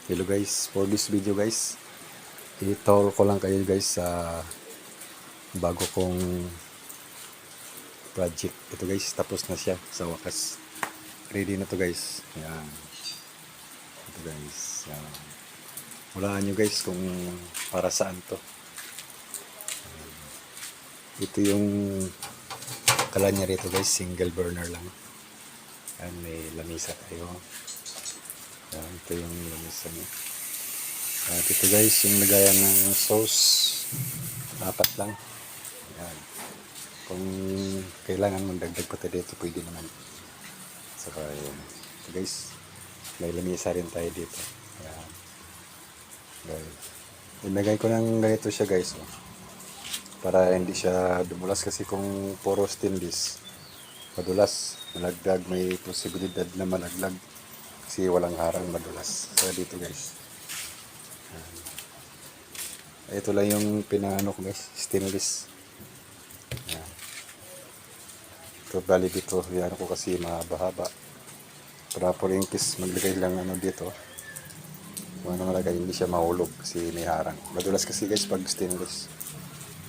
Hello guys, for this video guys, i-tour ko lang kayo guys sa bago kong project. Ito guys, tapos na siya sa wakas. Ready na to guys. Yan. Ito guys. Yan. Hulaan nyo guys kung para saan to. Ito yung kala niya rito guys, single burner lang. Yan, may lamisa tayo. Yan, ito yung lamisa niya. At ito guys, yung lagayan ng sauce, 4 lang. Yan. Kung kailangan magdagdag pa tayo dito, pwede naman. Saka yun. Ito guys, may lamisa rin tayo dito. Yan. Guys. Ilagay ko ng ganito siya guys. Oh. Para hindi siya dumulas kasi kung puro stainless, madulas, malagdag, may posibilidad na malaglag. Kasi walang harang, madulas. So dito guys. Ito lang yung pinaano ko guys, stainless. Yan. Ito bali dito, yan ko kasi mahaba-haba. Para po rin kiss, maglagay lang ano dito. Kung ano malagay, hindi siya mahulog kasi may harang. Madulas kasi guys pag stainless.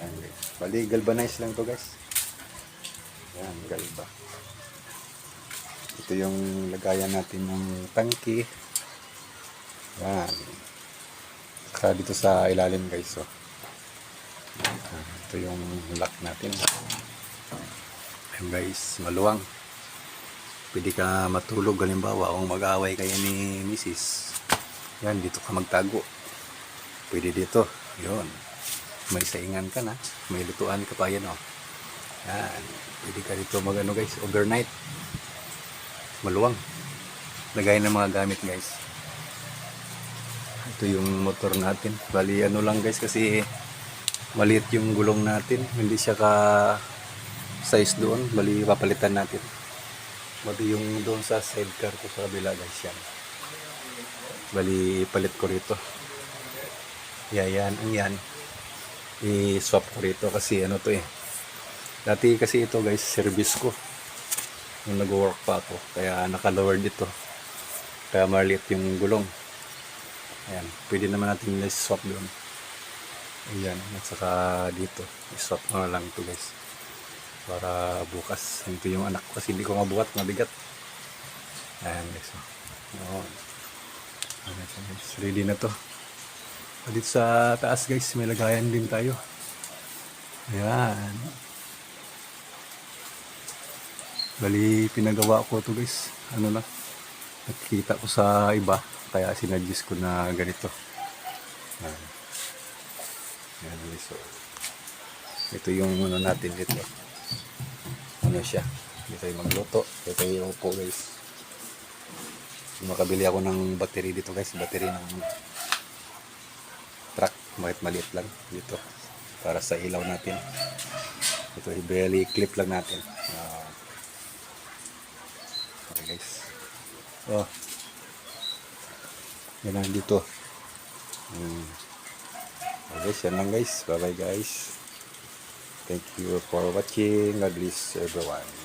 Yan guys. Bali, galvanize lang to guys. Yan, galba. Ito yung lagayan natin ng tangke. Yan. Saka dito sa ilalim guys. Oh. Ito yung lock natin. Ayan guys, maluwang. Pwede ka matulog halimbawa kung mag-away kayo ni Mrs. Yan, dito ka magtago. Pwede dito. Yun. May saingan ka na. May lutuan ka pa yan. Oh. Yan. Pwede ka dito mag-ano guys, overnight. Maluwang. Lagay ng mga gamit guys. Ito yung motor natin. Bali ano lang guys kasi maliit yung gulong natin. Hindi siya ka size doon. Bali papalitan natin. Bali yung doon sa sidecar ko sa kabila guys yan. Bali palit ko rito. Yan. Ang yan. I-swap ko rito kasi ano to eh. Dati kasi ito guys service ko. Yung nag-work pa ako. Kaya naka-lowered ito. Kaya maliit yung gulong. Ayan, pwede naman natin i-swap doon. Ayan, at saka dito, i-swap na lang ito guys. Para bukas, ito yung anak ko kasi hindi ko mabuhat, mabigat. Ayan guys. Ayan. Ayan guys, ready na to. Dito sa taas guys, may lagayan din tayo. Ayan. Bali, pinagawa ko to guys. Ano na, nakikita ko sa iba. Kaya sinadjust ko na ganito. Yan, so, ito yung ano natin dito. Ano siya? Dito yung magluto. Ito yung upo guys. Makabili ako ng battery dito guys. Battery ng truck. Maliit lang dito. Para sa ilaw natin. Ito i-belly clip lang natin. Okay guys. Oh. Yan lang dito. Okay, yan lang guys. Bye bye guys. Thank you for watching. God bless everyone.